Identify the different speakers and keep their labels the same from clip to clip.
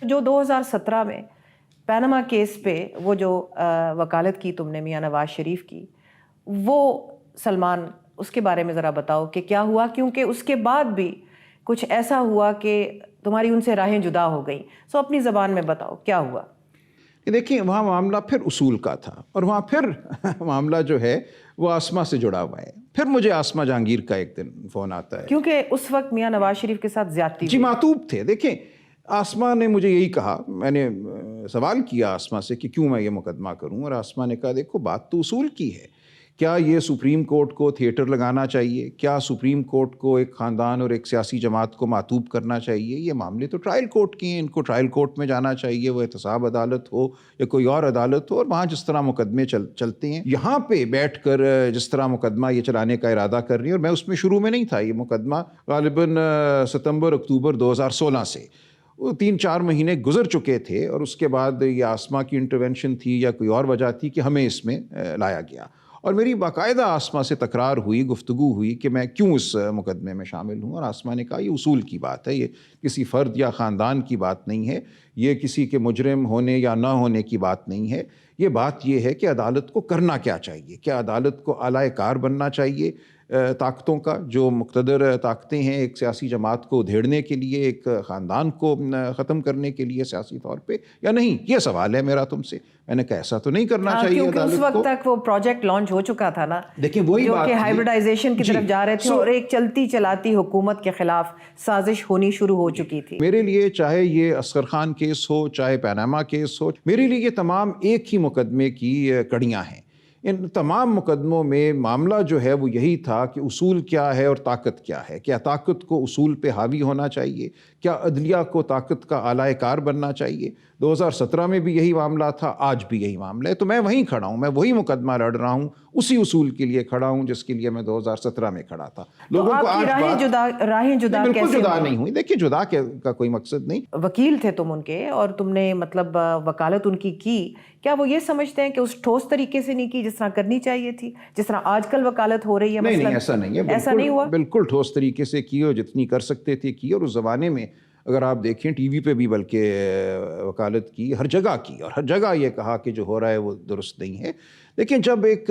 Speaker 1: جو 2017 میں Panama case پہ وہ جو وکالت کی تم نے میاں نواز شریف کی، وہ سلمان اس کے بارے میں ذرا بتاؤ کہ کیا ہوا، کیونکہ اس کے بعد بھی کچھ ایسا ہوا کہ تمہاری ان سے راہیں جدا ہو گئیں. سو اپنی زبان میں بتاؤ کیا ہوا.
Speaker 2: دیکھیں وہاں معاملہ پھر اصول کا تھا، اور وہاں پھر معاملہ جو ہے وہ آسما سے جڑا ہوا ہے. پھر مجھے آسما جہانگیر کا ایک دن فون آتا ہے،
Speaker 1: کیونکہ اس وقت میاں نواز شریف کے ساتھ زیادتی
Speaker 2: جی معتوب تھے. دیکھیں آسما نے مجھے یہی کہا، میں نے سوال کیا آسما سے کہ کیوں میں یہ مقدمہ کروں، اور آسما نے کہا دیکھو بات تو اصول کی ہے. کیا یہ سپریم کورٹ کو تھیٹر لگانا چاہیے؟ کیا سپریم کورٹ کو ایک خاندان اور ایک سیاسی جماعت کو معطوب کرنا چاہیے؟ یہ معاملے تو ٹرائل کورٹ کے ہیں، ان کو ٹرائل کورٹ میں جانا چاہیے، وہ احتساب عدالت ہو یا کوئی اور عدالت ہو، اور وہاں جس طرح مقدمے چلتے ہیں. یہاں پہ بیٹھ کر جس طرح مقدمہ یہ چلانے کا ارادہ کر رہی ہے، اور میں اس میں شروع میں نہیں تھا. یہ مقدمہ غالباً ستمبر اکتوبر 2016 سے، وہ 3-4 مہینے گزر چکے تھے، اور اس کے بعد یہ آسما کی انٹرونشن تھی یا کوئی اور وجہ تھی کہ ہمیں اس میں لایا گیا. اور میری باقاعدہ آسما سے تکرار ہوئی، گفتگو ہوئی کہ میں کیوں اس مقدمے میں شامل ہوں، اور آسما نے کہا یہ اصول کی بات ہے، یہ کسی فرد یا خاندان کی بات نہیں ہے، یہ کسی کے مجرم ہونے یا نہ ہونے کی بات نہیں ہے. یہ بات یہ ہے کہ عدالت کو کرنا کیا چاہیے. کیا عدالت کو اعلی کار بننا چاہیے طاقتوں کا، جو مقتدر طاقتیں ہیں ایک سیاسی جماعت کو ادھیڑنے کے لیے، ایک خاندان کو ختم کرنے کے لیے سیاسی طور پہ، یا نہیں؟ یہ سوال ہے میرا تم سے. میں نے کہا ایسا تو نہیں کرنا چاہیے
Speaker 1: کیونکہ اس
Speaker 2: عدالت
Speaker 1: وقت
Speaker 2: کو.
Speaker 1: تک وہ پروجیکٹ لانچ ہو چکا تھا نا،
Speaker 2: دیکھیں وہی
Speaker 1: جو
Speaker 2: بات
Speaker 1: کہ ہائبرڈائزیشن کی طرف جا رہے تھے، اور ایک چلتی چلاتی حکومت کے خلاف سازش ہونی شروع ہو چکی تھی.
Speaker 2: میرے لیے چاہے یہ اصغر خان کیس ہو، چاہے پیناما کیس ہو، میرے لیے یہ تمام ایک ہی مقدمے کی کڑیاں ہیں. ان تمام مقدموں میں معاملہ جو ہے وہ یہی تھا کہ اصول کیا ہے اور طاقت کیا ہے. کیا طاقت کو اصول پہ حاوی ہونا چاہیے؟ کیا عدلیہ کو طاقت کا اعلی کار بننا چاہیے؟ 2017 میں بھی یہی معاملہ تھا، آج بھی یہی معاملہ ہے. تو میں وہیں کھڑا ہوں، میں وہی مقدمہ لڑ رہا ہوں، اسی اصول کے لیے کھڑا ہوں جس کے لیے میں 2017 میں کھڑا تھا. لوگوں کو آج
Speaker 1: راہیں جدا
Speaker 2: بالکل جدا نہیں ہوئی. دیکھیں جدا کا کوئی مقصد نہیں.
Speaker 1: وکیل تھے تم ان کے، اور تم نے مطلب وکالت ان کی، کیا وہ یہ سمجھتے ہیں کہ اس ٹھوس طریقے سے نہیں کی جس طرح کرنی چاہیے تھی، جس طرح آج کل وکالت ہو رہی ہے؟
Speaker 2: نہیں ایسا نہیں ہے،
Speaker 1: ایسا نہیں ہوا.
Speaker 2: بالکل ٹھوس طریقے سے کی، اور جتنی کر سکتے تھے کی. اور اس زمانے میں اگر آپ دیکھیں ٹی وی پہ بھی بلکہ وکالت کی، ہر جگہ کی، اور ہر جگہ یہ کہا کہ جو ہو رہا ہے وہ درست نہیں ہے. لیکن جب ایک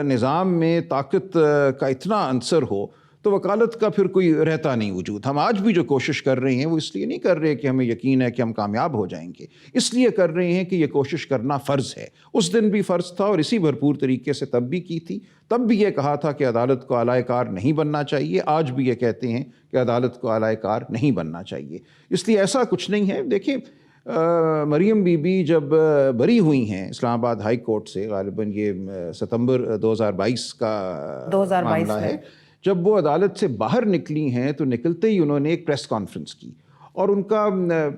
Speaker 2: نظام میں طاقت کا اتنا عنصر ہو تو وکالت کا پھر کوئی رہتا نہیں وجود. ہم آج بھی جو کوشش کر رہے ہیں وہ اس لیے نہیں کر رہے کہ ہمیں یقین ہے کہ ہم کامیاب ہو جائیں گے، اس لیے کر رہے ہیں کہ یہ کوشش کرنا فرض ہے. اس دن بھی فرض تھا، اور اسی بھرپور طریقے سے تب بھی کی تھی. تب بھی یہ کہا تھا کہ عدالت کو اعلی کار نہیں بننا چاہیے، آج بھی یہ کہتے ہیں کہ عدالت کو اعلی کار نہیں بننا چاہیے. اس لیے ایسا کچھ نہیں ہے. دیکھیں مریم بی بی جب بری ہوئی ہیں اسلام آباد ہائی کورٹ سے، غالباً یہ ستمبر 2022 کا معاملہ ہے، جب وہ عدالت سے باہر نکلی ہیں تو نکلتے ہی انہوں نے ایک پریس کانفرنس کی، اور ان کا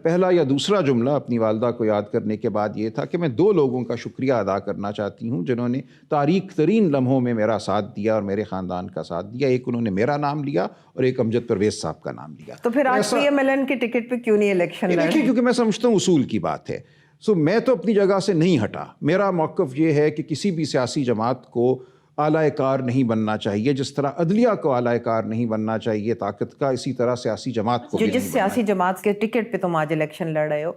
Speaker 2: پہلا یا دوسرا جملہ اپنی والدہ کو یاد کرنے کے بعد یہ تھا کہ میں 2 لوگوں کا شکریہ ادا کرنا چاہتی ہوں جنہوں نے تاریک ترین لمحوں میں میرا ساتھ دیا اور میرے خاندان کا ساتھ دیا. ایک انہوں نے میرا نام لیا، اور ایک امجد پرویز صاحب کا نام لیا.
Speaker 1: تو پھر آج پی ایم ایل این کی ٹکٹ پہ کیوں نہیں الیکشن لڑ رہے؟
Speaker 2: کیونکہ میں سمجھتا ہوں اصول کی بات ہے. میں تو اپنی جگہ سے نہیں ہٹا. میرا موقف یہ ہے کہ کسی بھی سیاسی جماعت کو اعلی کار نہیں بننا چاہیے. جس طرح عدلیہ کو اعلی کار نہیں بننا چاہیے طاقت کا، اسی طرح سیاسی جماعت کو بھی نہیں.
Speaker 1: جس سیاسی جماعت کے ٹکٹ پہ تم آج الیکشن لڑ رہے ہو،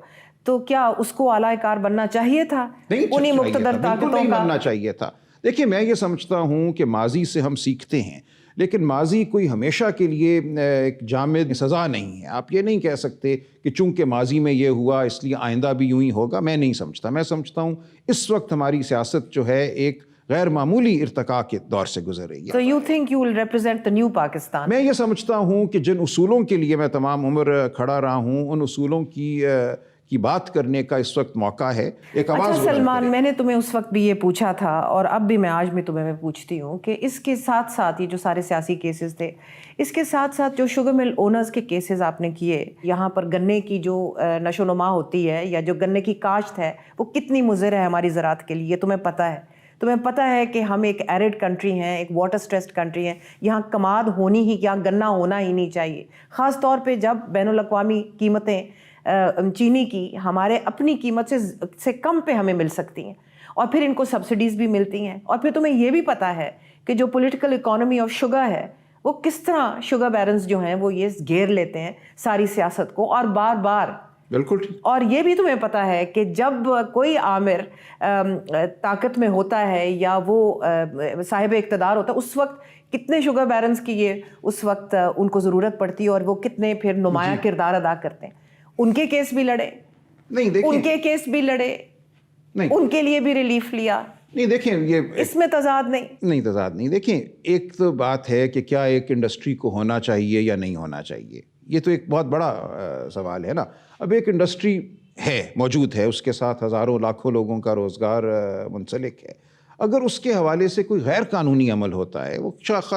Speaker 1: تو کیا اس کو اعلی کار بننا چاہیے تھا؟ انہیں مقتدر طاقتوں کا
Speaker 2: بننا چاہیے تھا. دیکھیں میں یہ سمجھتا ہوں کہ ماضی سے ہم سیکھتے ہیں، لیکن ماضی کوئی ہمیشہ کے لیے ایک جامد سزا نہیں ہے. آپ یہ نہیں کہہ سکتے کہ چونکہ ماضی میں یہ ہوا اس لیے آئندہ بھی یوں ہی ہوگا. میں نہیں سمجھتا. میں سمجھتا ہوں اس وقت ہماری سیاست جو ہے ایک غیر معمولی ارتقاء کے دور سے گزر رہی ہے.
Speaker 1: So you think you will represent the new Pakistan?
Speaker 2: میں یہ سمجھتا ہوں کہ جن اصولوں کے لیے میں تمام عمر کھڑا رہا ہوں، ان اصولوں کی بات کرنے کا اس وقت موقع ہے. ایک آواز.
Speaker 1: اچھا سلمان، میں نے تمہیں اس وقت بھی یہ پوچھا تھا، اور اب بھی میں آج بھی تمہیں پوچھتی ہوں کہ اس کے ساتھ ساتھ یہ جو سارے سیاسی کیسز تھے، اس کے ساتھ ساتھ جو شوگر مل اونرز کے کیسز آپ نے کیے، یہاں پر گنے کی جو نشو و نما ہوتی ہے یا جو گنے کی کاشت ہے وہ کتنی مضر ہے ہماری زراعت کے لیے، تمہیں پتہ ہے. تمہیں پتہ ہے کہ ہم ایک ایرڈ کنٹری ہیں، ایک واٹر سٹریسڈ کنٹری ہیں، یہاں کماد ہونی ہی، یہاں گنا ہونا ہی نہیں چاہیے. خاص طور پہ جب بین الاقوامی قیمتیں چینی کی ہمارے اپنی قیمت سے کم پہ ہمیں مل سکتی ہیں، اور پھر ان کو سبسڈیز بھی ملتی ہیں. اور پھر تمہیں یہ بھی پتہ ہے کہ جو پولیٹیکل اکانومی آف شوگر ہے، وہ کس طرح شوگر بیرنز جو ہیں وہ یہ گھیر لیتے ہیں ساری سیاست کو، اور بار بار
Speaker 2: بالکل ٹھیک.
Speaker 1: اور یہ بھی تمہیں پتہ ہے کہ جب کوئی آمر طاقت میں ہوتا ہے یا وہ صاحب اقتدار ہوتا ہے اس وقت کتنے شوگر بیرنز کی یہ اس وقت ان کو ضرورت پڑتی ہے اور وہ کتنے پھر نمایاں کردار ادا کرتے ہیں. ان کے کیس بھی لڑے,
Speaker 2: نہیں دیکھیں,
Speaker 1: ان کے کیس بھی لڑے,
Speaker 2: نہیں
Speaker 1: ان کے لیے بھی ریلیف لیا.
Speaker 2: نہیں دیکھیں, یہ
Speaker 1: اس میں تضاد نہیں
Speaker 2: تضاد نہیں. دیکھیں, ایک تو بات ہے کہ کیا ایک انڈسٹری کو ہونا چاہیے یا نہیں ہونا چاہیے, یہ تو ایک بہت بڑا سوال ہے نا. اب ایک انڈسٹری ہے, موجود ہے, اس کے ساتھ ہزاروں لاکھوں لوگوں کا روزگار منسلک ہے. اگر اس کے حوالے سے کوئی غیر قانونی عمل ہوتا ہے, وہ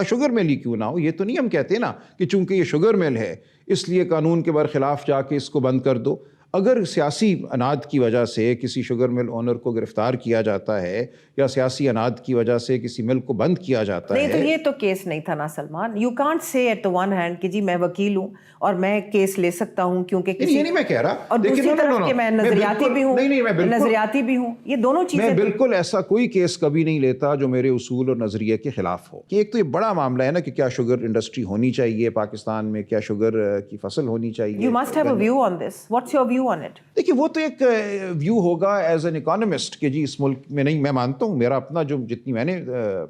Speaker 2: شوگر مل ہی کیوں نہ ہو, یہ تو نہیں ہم کہتے نا کہ چونکہ یہ شوگر مل ہے اس لیے قانون کے برخلاف جا کے اس کو بند کر دو. اگر سیاسی اناد کی وجہ سے کسی شوگر مل اونر کو گرفتار کیا جاتا ہے یا سیاسی اناد کی وجہ سے کسی مل کو بند کیا جاتا ہے,
Speaker 1: نہیں تو یہ تو کیس نہیں تھا نا Salman. You can't say at the one hand کہ جی میں وکیل ہوں اور میں کیس لے سکتا ہوں کیونکہ
Speaker 2: یہ نہیں میں کہہ رہا,
Speaker 1: اور دوسری طرف کہ میں نظریاتی بھی ہوں, نظریاتی بھی ہوں, یہ دونوں چیزیں.
Speaker 2: میں بالکل ایسا کوئی کیس کبھی نہیں لیتا جو میرے اصول اور نظریے کے خلاف ہو. کہ ایک تو یہ بڑا معاملہ ہے نا کہ کیا شوگر انڈسٹری ہونی چاہیے پاکستان میں, کیا شوگر کی فصل ہونی چاہیے.
Speaker 1: You must have a view on this. What's your view on it?
Speaker 2: دیکھیے وہ تو ایک ویو ہوگا ایز این اکانومسٹ کہ جی اس ملک میں, نہیں میں مانتا ہوں, میرا اپنا جو جتنی میں نے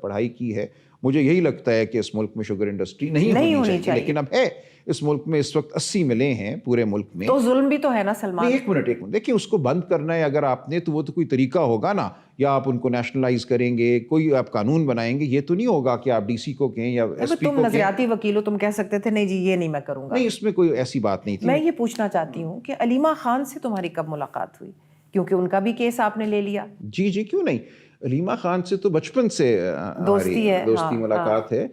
Speaker 2: پڑھائی کی ہے مجھے یہی لگتا ہے کہ اس ملک میں شوگر انڈسٹری نہیں ہونی چاہیے. لیکن اب ہے اس ملک میں اس وقت 80 ملیں ہیں پورے ملک میں.
Speaker 1: تو ظلم بھی تو ہے نا سلمان.
Speaker 2: ایک منٹ دیکھیں, اس کو بند کرنا ہے اگر آپ نے تو وہ تو کوئی طریقہ ہوگا نا, یا آپ ان کو نیشنلائز کریں گے, کوئی آپ قانون بنائیں گے. یہ تو نہیں ہوگا کہ آپ ڈی سی کو کہیں یا ایس پی کو.
Speaker 1: تم نظریاتی وکیل ہو, تم کہہ سکتے تھے نہیں جی یہ نہیں میں کروں گا.
Speaker 2: نہیں, اس میں کوئی ایسی بات نہیں تھی.
Speaker 1: میں یہ پوچھنا چاہتی ہوں کہ علیمہ خان سے تمہاری کب ملاقات ہوئی, کیونکہ ان کا بھی کیس آپ نے لے لیا.
Speaker 2: جی کیوں نہیں, علیمہ خان سے تو بچپن سے دوستی ملاقات ہے.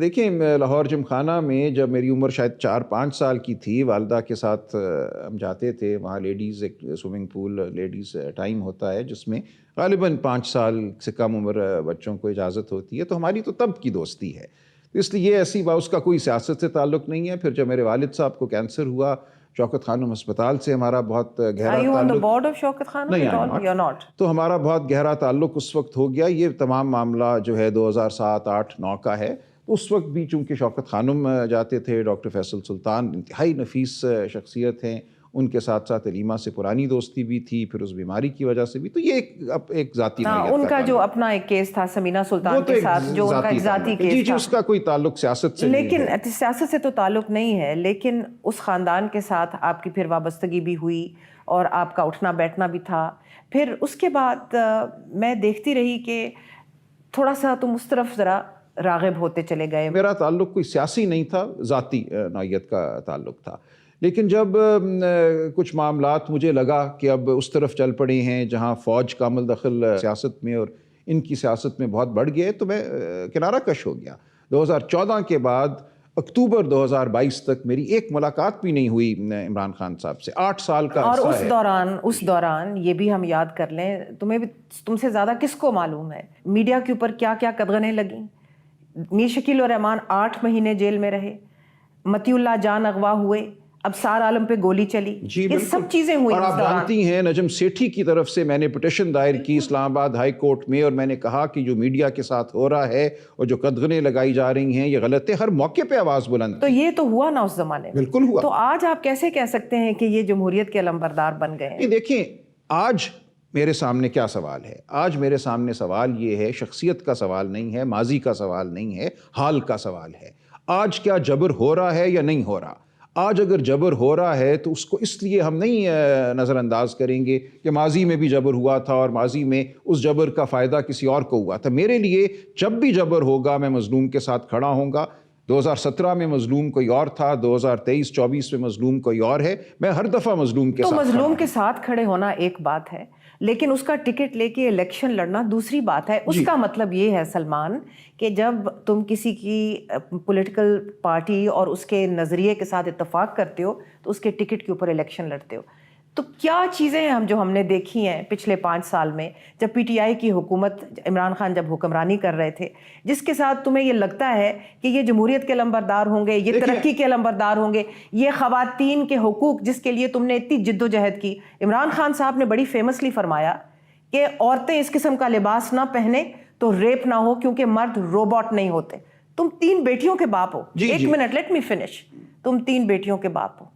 Speaker 2: دیکھیں لاہور جم خانہ میں جب میری عمر شاید 4-5 سال کی تھی, والدہ کے ساتھ ہم جاتے تھے وہاں. لیڈیز ایک سوئمنگ پول لیڈیز ٹائم ہوتا ہے جس میں غالباً 5 سال سے کم عمر بچوں کو اجازت ہوتی ہے. تو ہماری تو تب کی دوستی ہے, اس لیے یہ ایسی بات, اس کا کوئی سیاست سے تعلق نہیں ہے. پھر جب میرے والد صاحب کو کینسر ہوا, شوکت خانم ہسپتال سے ہمارا بہت گہرا تعلق, تو ہمارا بہت گہرا تعلق اس وقت ہو گیا. یہ تمام معاملہ جو ہے 2007-8-9 کا ہے. اس وقت بھی چونکہ شوکت خانم جاتے تھے, ڈاکٹر فیصل سلطان انتہائی نفیس شخصیت ہیں, ان کے ساتھ ساتھ علیمہ سے پرانی دوستی بھی تھی, پھر اس بیماری کی وجہ سے بھی. تو یہ ایک ذاتی
Speaker 1: ان کا جو اپنا ایک کیس تھا سمینہ سلطان کے ساتھ, جو ان کا ایک ذاتی کیس
Speaker 2: تھا, اس کا کوئی تعلق سیاست سے
Speaker 1: لیکن سیاست سے تو تعلق نہیں ہے, لیکن اس خاندان کے ساتھ آپ کی پھر وابستگی بھی ہوئی اور آپ کا اٹھنا بیٹھنا بھی تھا. پھر اس کے بعد میں دیکھتی رہی کہ تھوڑا سا تم اس طرف ذرا راغب ہوتے چلے گئے.
Speaker 2: میرا تعلق کوئی سیاسی نہیں تھا, ذاتی نوعیت کا تعلق تھا. لیکن جب کچھ معاملات مجھے لگا کہ اب اس طرف چل پڑے ہیں جہاں فوج کا عمل دخل سیاست میں اور ان کی سیاست میں بہت بڑھ گئے, تو میں کنارہ کش ہو گیا. 2014 کے بعد اکتوبر 2022 تک میری ایک ملاقات بھی نہیں ہوئی عمران خان صاحب سے. 8 سال کا
Speaker 1: اور اس دوران یہ بھی ہم یاد کر لیں, تم سے زیادہ کس کو معلوم ہے میڈیا کے اوپر کیا کیا قدغنیں لگیں. میر شکیل الرحمان 8 مہینے جیل میں رہے, متی اللہ جان اغوا ہوئے, اب سار عالم پہ گولی چلی, یہ سب چیزیں ہوئی.
Speaker 2: اور آپ جانتی ہیں نجم سیٹھی کی طرف سے میں نے پٹیشن دائر کی اسلام آباد ہائی کورٹ میں, اور میں نے کہا کہ جو میڈیا کے ساتھ ہو رہا ہے اور جو قدغنیں لگائی جا رہی ہیں یہ غلط ہے. ہر موقع پہ آواز بلند.
Speaker 1: تو یہ تو ہوا نا اس زمانے میں.
Speaker 2: بالکل ہوا.
Speaker 1: تو آج آپ کیسے کہہ سکتے ہیں کہ یہ جمہوریت کے علمبردار بن گئے ہیں؟
Speaker 2: دیکھیں آج میرے سامنے کیا سوال ہے. آج میرے سامنے سوال یہ ہے, شخصیت کا سوال نہیں ہے, ماضی کا سوال نہیں ہے, حال کا سوال ہے. آج کیا جبر ہو رہا ہے یا نہیں ہو رہا. آج اگر جبر ہو رہا ہے تو اس کو اس لیے ہم نہیں نظر انداز کریں گے کہ ماضی میں بھی جبر ہوا تھا اور ماضی میں اس جبر کا فائدہ کسی اور کو ہوا تھا. میرے لیے جب بھی جبر ہوگا میں مظلوم کے ساتھ کھڑا ہوں گا. 2017 میں مظلوم کوئی اور تھا, 2023-24 میں مظلوم کوئی اور ہے. میں ہر دفعہ مظلوم کے ساتھ.
Speaker 1: تو مظلوم کے ساتھ کھڑے ہونا ایک بات ہے, لیکن اس کا ٹکٹ لے کے الیکشن لڑنا دوسری بات ہے. اس کا مطلب یہ ہے سلمان کہ جب تم کسی کی پولیٹیکل پارٹی اور اس کے نظریے کے ساتھ اتفاق کرتے ہو تو اس کے ٹکٹ کے اوپر الیکشن لڑتے ہو. تو کیا چیزیں ہیں جو ہم نے دیکھی ہیں پچھلے 5 سال میں, جب پی ٹی آئی کی حکومت, عمران خان جب حکمرانی کر رہے تھے, جس کے ساتھ تمہیں یہ لگتا ہے کہ یہ جمہوریت کے علمبردار ہوں گے, یہ ترقی کے علمبردار ہوں گے, یہ خواتین کے حقوق جس کے لیے تم نے اتنی جد و جہد کی. عمران خان صاحب نے بڑی فیمسلی فرمایا کہ عورتیں اس قسم کا لباس نہ پہنے تو ریپ نہ ہو, کیونکہ مرد روبوٹ نہیں ہوتے. تم 3 بیٹیوں کے باپ ہو. ایک منٹ, لیٹ می فنش. تم 3 بیٹیوں کے باپ ہو.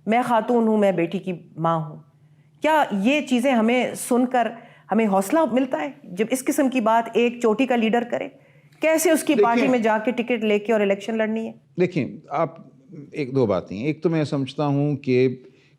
Speaker 1: میں خاتون ہوں, میں بیٹی کی ماں ہوں. کیا یہ چیزیں ہمیں سن کر ہمیں حوصلہ ملتا ہے جب اس قسم کی بات ایک چوٹی کا لیڈر کرے؟ کیسے اس کی پارٹی میں جا کے ٹکٹ لے کے اور الیکشن لڑنی ہے؟
Speaker 2: دیکھیں آپ, ایک دو باتیں. ایک تو میں سمجھتا ہوں کہ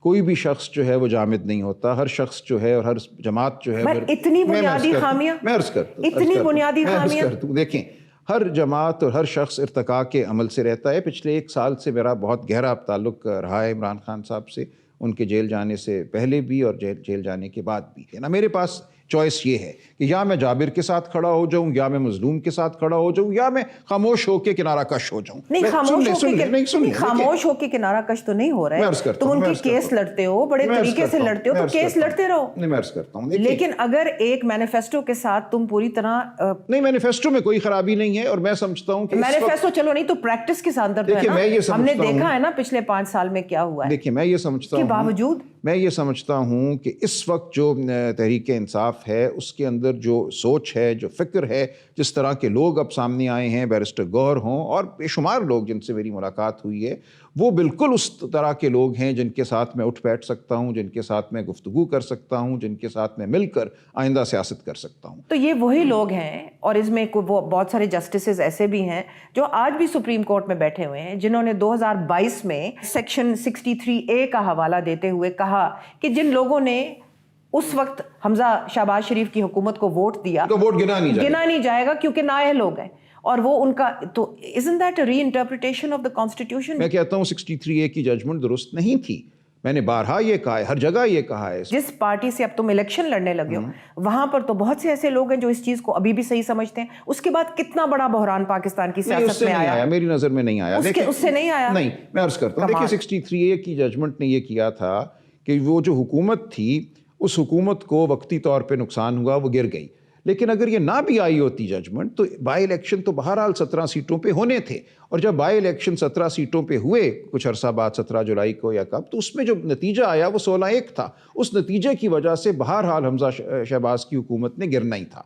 Speaker 2: کوئی بھی شخص جو ہے وہ جامد نہیں ہوتا. ہر شخص جو ہے اور ہر جماعت جو ہے,
Speaker 1: اتنی بنیادی خامیاں, اتنی بنیادی خامیاں.
Speaker 2: دیکھیں, ہر جماعت اور ہر شخص ارتقاء کے عمل سے رہتا ہے. پچھلے 1 سال سے میرا بہت گہرا تعلق رہا ہے عمران خان صاحب سے, ان کے جیل جانے سے پہلے بھی اور جیل جانے کے بعد بھی. ہے نا, میرے پاس چوائس یہ ہے کہ یا میں جابر کے ساتھ کھڑا ہو جاؤں, یا میں مظلوم کے ساتھ کھڑا ہو جاؤں, یا میں خاموش ہو کے کنارہ کش ہو جاؤں.
Speaker 1: خاموش ہو کے کنارہ کش تو نہیں ہو رہا ہے. تم ان کے کیس لڑتے ہو, بڑے طریقے سے لڑتے ہو, تو کیس لڑتے رہو.
Speaker 2: میں عرض کرتا ہوں,
Speaker 1: لیکن اگر ایک مینیفیسٹو کے ساتھ تم پوری طرح,
Speaker 2: نہیں مینیفیسٹو میں کوئی خرابی نہیں ہے, اور میں سمجھتا ہوں کہ
Speaker 1: مینیفیسٹو چلو نہیں تو پریکٹس کے ساتھ ہے نا, ہم نے دیکھا ہے نا پچھلے 5 سال میں کیا ہوا ہے.
Speaker 2: دیکھیں, میں یہ سمجھتا ہوں,
Speaker 1: باوجود
Speaker 2: میں یہ سمجھتا ہوں کہ اس وقت جو تحریک انصاف ہے اس کے اندر جو سوچ ہے, جو فکر ہے, جس طرح کے لوگ اب سامنے آئے ہیں, بیرسٹر گور ہوں اور بے شمار لوگ جن سے میری ملاقات ہوئی ہے, وہ بالکل اس طرح کے لوگ ہیں جن کے ساتھ میں اٹھ بیٹھ سکتا ہوں, جن کے ساتھ میں گفتگو کر سکتا ہوں, جن کے ساتھ میں مل کر آئندہ سیاست کر سکتا ہوں.
Speaker 1: تو یہ وہی لوگ ہیں, اور اس میں وہ بہت سارے جسٹسز ایسے بھی ہیں جو آج بھی سپریم کورٹ میں بیٹھے ہوئے ہیں, جنہوں نے 2022 میں سیکشن 63A کا حوالہ دیتے ہوئے کہا کہ جن لوگوں نے اس وقت حمزہ شہباز شریف کی حکومت کو ووٹ دیا
Speaker 2: تو ووٹ گنا نہیں
Speaker 1: جائے گا کیونکہ نااہل ہو گئے, اور وہ ان کا تو isn't that a reinterpretation of the constitution؟
Speaker 2: میں کہتا ہوں 63A کی ججمنٹ درست نہیں تھی. میں نے بارہا یہ کہا ہے, ہر جگہ یہ کہا ہے.
Speaker 1: جس پارٹی سے اب تم الیکشن لڑنے لگے ہو وہاں پر تو بہت سے ایسے لوگ ہیں جو اس چیز کو ابھی بھی صحیح سمجھتے ہیں. اس کے بعد کتنا بڑا بحران پاکستان کی سیاست میں آیا,
Speaker 2: میری نظر میں نہیں آیا.
Speaker 1: اس سے نہیں آیا.
Speaker 2: نہیں, میں عرض کرتا ہوں, دیکھیے 63A کی ججمنٹ نے یہ کیا تھا کہ وہ جو حکومت تھی اس حکومت کو وقتی طور پہ نقصان ہوا, وہ گر گئی. لیکن اگر یہ نہ بھی آئی ہوتی ججمنٹ تو بائی الیکشن تو بہرحال 17 سیٹوں پہ ہونے تھے, اور جب بائی الیکشن 17 سیٹوں پہ ہوئے کچھ عرصہ بعد 17 جولائی کو یا کب, تو اس میں جو نتیجہ آیا وہ 16-1 تھا. اس نتیجے کی وجہ سے بہرحال حمزہ شہباز کی حکومت نے گرنا ہی تھا.